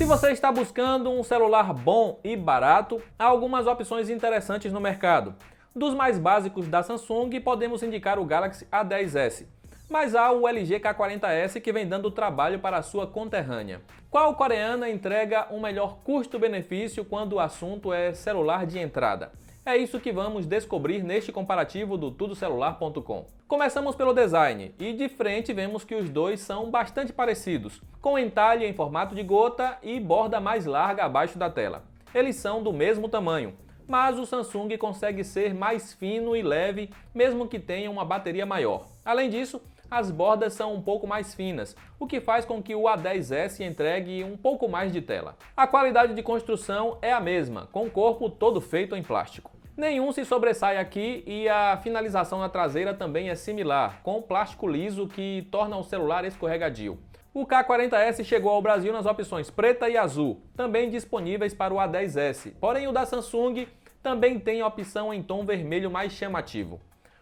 Se você está buscando um celular bom e barato, há algumas opções interessantes no mercado. Dos mais básicos da Samsung, podemos indicar o Galaxy A10s, mas há o LG K40s que vem dando trabalho para a sua conterrânea. Qual coreana entrega um melhor custo-benefício quando o assunto é celular de entrada? É isso que vamos descobrir neste comparativo do tudocelular.com. Começamos pelo design, e de frente vemos que os dois são bastante parecidos, com entalhe em formato de gota e borda mais larga abaixo da tela. Eles são do mesmo tamanho, mas o Samsung consegue ser mais fino e leve, mesmo que tenha uma bateria maior. Além disso, as bordas são um pouco mais finas, o que faz com que o A10s entregue um pouco mais de tela. A qualidade de construção é a mesma, com o corpo todo feito em plástico. Nenhum se sobressai aqui e a finalização na traseira também é similar, com plástico liso que torna o celular escorregadio. O K40s chegou ao Brasil nas opções preta e azul, também disponíveis para o A10s, porém o da Samsung também tem a opção em tom vermelho mais chamativo.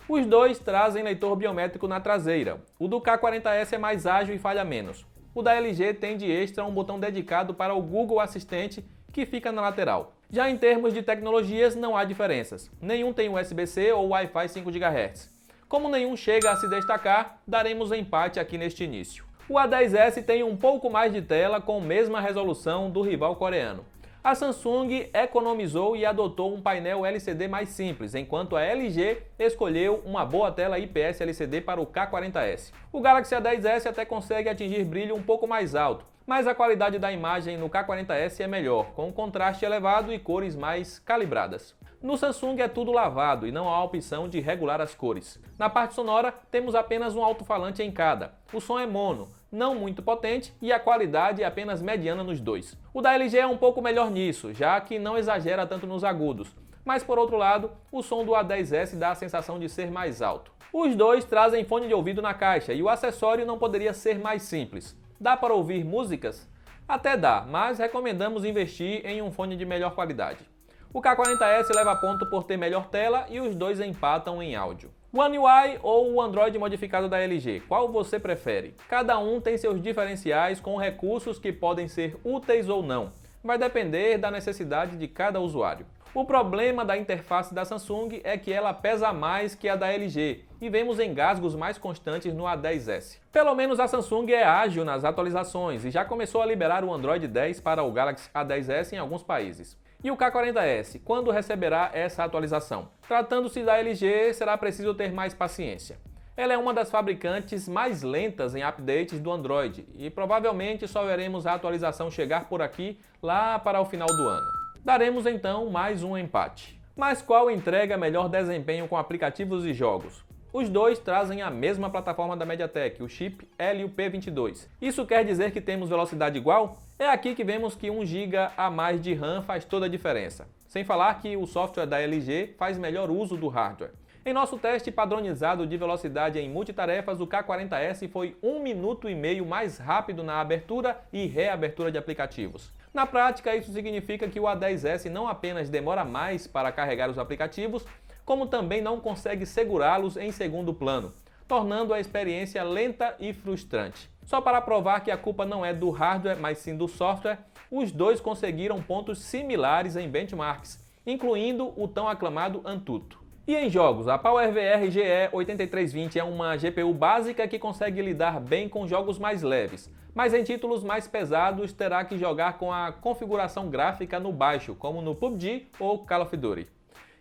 Os dois trazem leitor biométrico na traseira. O do K40s é mais ágil e falha menos. O da LG tem de extra um botão dedicado para o Google Assistente que fica na lateral. Já em termos de tecnologias não há diferenças. Nenhum tem USB-C ou Wi-Fi 5 GHz. Como nenhum chega a se destacar, daremos empate aqui neste início. O A10s tem um pouco mais de tela com a mesma resolução do rival coreano. A Samsung economizou e adotou um painel LCD mais simples, enquanto a LG escolheu uma boa tela IPS LCD para o K40s. O Galaxy A10s até consegue atingir brilho um pouco mais alto, mas a qualidade da imagem no K40s é melhor, com um contraste elevado e cores mais calibradas. No Samsung é tudo lavado e não há opção de regular as cores. Na parte sonora, temos apenas um alto-falante em cada. O som é mono, não muito potente e a qualidade é apenas mediana nos dois. O da LG é um pouco melhor nisso, já que não exagera tanto nos agudos. Mas por outro lado, o som do A10s dá a sensação de ser mais alto. Os dois trazem fone de ouvido na caixa e o acessório não poderia ser mais simples. Dá para ouvir músicas? Até dá, mas recomendamos investir em um fone de melhor qualidade. O K40s leva ponto por ter melhor tela e os dois empatam em áudio. One UI ou o Android modificado da LG, qual você prefere? Cada um tem seus diferenciais com recursos que podem ser úteis ou não. Vai depender da necessidade de cada usuário. O problema da interface da Samsung é que ela pesa mais que a da LG e vemos engasgos mais constantes no A10s. Pelo menos a Samsung é ágil nas atualizações e já começou a liberar o Android 10 para o Galaxy A10s em alguns países. E o K40s, quando receberá essa atualização? Tratando-se da LG, será preciso ter mais paciência. Ela é uma das fabricantes mais lentas em updates do Android e provavelmente só veremos a atualização chegar por aqui lá para o final do ano. Daremos então mais um empate. Mas qual entrega melhor desempenho com aplicativos e jogos? Os dois trazem a mesma plataforma da MediaTek, o chip Helio P22. Isso quer dizer que temos velocidade igual? É aqui que vemos que 1 GB a mais de RAM faz toda a diferença. Sem falar que o software da LG faz melhor uso do hardware. Em nosso teste padronizado de velocidade em multitarefas, o K40s foi 1 minuto e meio mais rápido na abertura e reabertura de aplicativos. Na prática, isso significa que o A10s não apenas demora mais para carregar os aplicativos, como também não consegue segurá-los em segundo plano, tornando a experiência lenta e frustrante. Só para provar que a culpa não é do hardware, mas sim do software, os dois conseguiram pontos similares em benchmarks, incluindo o tão aclamado Antutu. E em jogos, a PowerVR GE8320 é uma GPU básica que consegue lidar bem com jogos mais leves, mas em títulos mais pesados terá que jogar com a configuração gráfica no baixo, como no PUBG ou Call of Duty.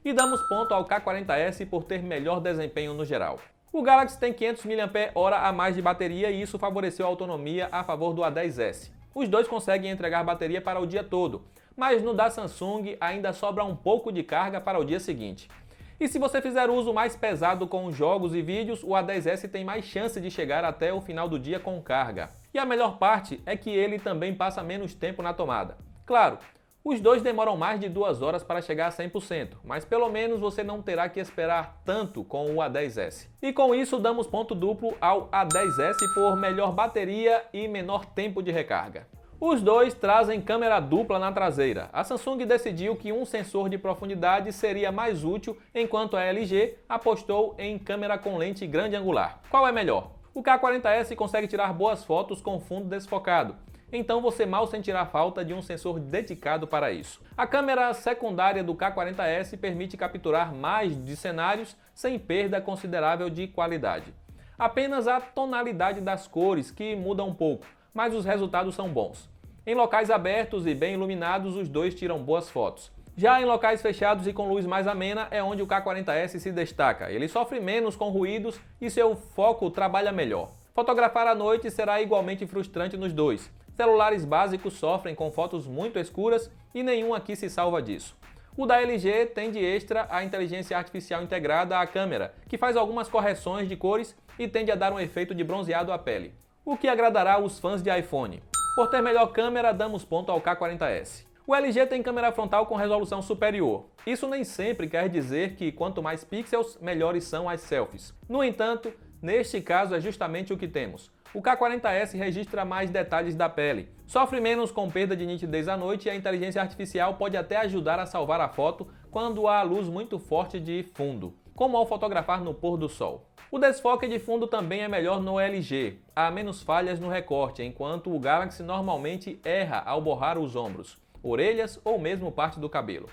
E damos ponto ao K40s por ter melhor desempenho no geral. O Galaxy tem 500 mAh a mais de bateria e isso favoreceu a autonomia a favor do A10s. Os dois conseguem entregar bateria para o dia todo, mas no da Samsung ainda sobra um pouco de carga para o dia seguinte. E se você fizer uso mais pesado com jogos e vídeos, o A10s tem mais chance de chegar até o final do dia com carga. E a melhor parte é que ele também passa menos tempo na tomada. Claro, os dois demoram mais de 2 horas para chegar a 100%, mas pelo menos você não terá que esperar tanto com o A10s. E com isso damos ponto duplo ao A10s por melhor bateria e menor tempo de recarga. Os dois trazem câmera dupla na traseira. A Samsung decidiu que um sensor de profundidade seria mais útil, enquanto a LG apostou em câmera com lente grande angular. Qual é melhor? O K40s consegue tirar boas fotos com fundo desfocado, então você mal sentirá falta de um sensor dedicado para isso. A câmera secundária do K40S permite capturar mais de cenários sem perda considerável de qualidade. Apenas a tonalidade das cores que muda um pouco, mas os resultados são bons. Em locais abertos e bem iluminados, os dois tiram boas fotos. Já em locais fechados e com luz mais amena é onde o K40S se destaca. Ele sofre menos com ruídos e seu foco trabalha melhor. Fotografar à noite será igualmente frustrante nos dois. Celulares básicos sofrem com fotos muito escuras e nenhum aqui se salva disso. O da LG tem de extra a inteligência artificial integrada à câmera, que faz algumas correções de cores e tende a dar um efeito de bronzeado à pele, o que agradará os fãs de iPhone. Por ter melhor câmera, damos ponto ao K40S. O LG tem câmera frontal com resolução superior. Isso nem sempre quer dizer que quanto mais pixels, melhores são as selfies. No entanto, neste caso é justamente o que temos. O K40S registra mais detalhes da pele, sofre menos com perda de nitidez à noite e a inteligência artificial pode até ajudar a salvar a foto quando há luz muito forte de fundo, como ao fotografar no pôr do sol. O desfoque de fundo também é melhor no LG, há menos falhas no recorte, enquanto o Galaxy normalmente erra ao borrar os ombros, orelhas ou mesmo parte do cabelo.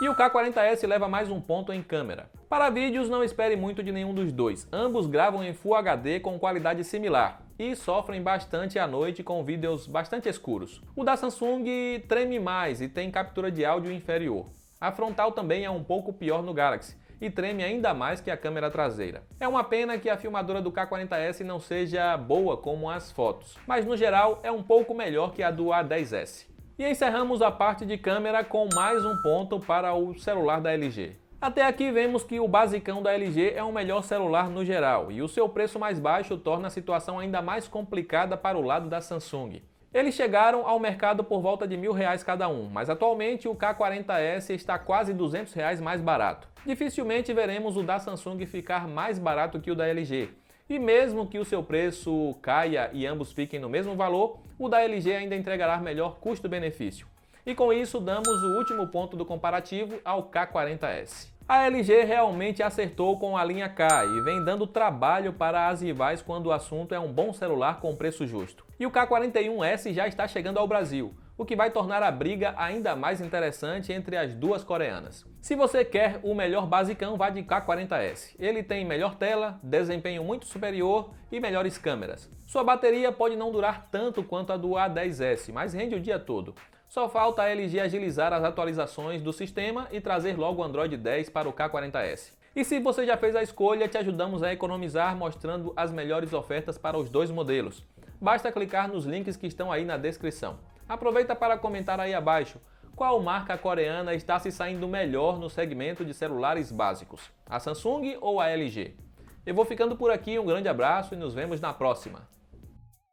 E o K40S leva mais um ponto em câmera. Para vídeos, não espere muito de nenhum dos dois. Ambos gravam em Full HD com qualidade similar e sofrem bastante à noite com vídeos bastante escuros. O da Samsung treme mais e tem captura de áudio inferior. A frontal também é um pouco pior no Galaxy e treme ainda mais que a câmera traseira. É uma pena que a filmadora do K40S não seja boa como as fotos, mas no geral é um pouco melhor que a do A10S. E encerramos a parte de câmera com mais um ponto para o celular da LG. Até aqui vemos que o basicão da LG é o melhor celular no geral, e o seu preço mais baixo torna a situação ainda mais complicada para o lado da Samsung. Eles chegaram ao mercado por volta de R$1.000 cada um, mas atualmente o K40S está quase R$200 mais barato. Dificilmente veremos o da Samsung ficar mais barato que o da LG. E mesmo que o seu preço caia e ambos fiquem no mesmo valor, o da LG ainda entregará melhor custo-benefício. E com isso damos o último ponto do comparativo ao K40S. A LG realmente acertou com a linha K e vem dando trabalho para as rivais quando o assunto é um bom celular com preço justo. E o K41S já está chegando ao Brasil, o que vai tornar a briga ainda mais interessante entre as duas coreanas. Se você quer o melhor basicão, vá de K40S. Ele tem melhor tela, desempenho muito superior e melhores câmeras. Sua bateria pode não durar tanto quanto a do A10S, mas rende o dia todo. Só falta a LG agilizar as atualizações do sistema e trazer logo o Android 10 para o K40S. E se você já fez a escolha, te ajudamos a economizar mostrando as melhores ofertas para os dois modelos. Basta clicar nos links que estão aí na descrição. Aproveita para comentar aí abaixo qual marca coreana está se saindo melhor no segmento de celulares básicos, a Samsung ou a LG. Eu vou ficando por aqui, um grande abraço e nos vemos na próxima.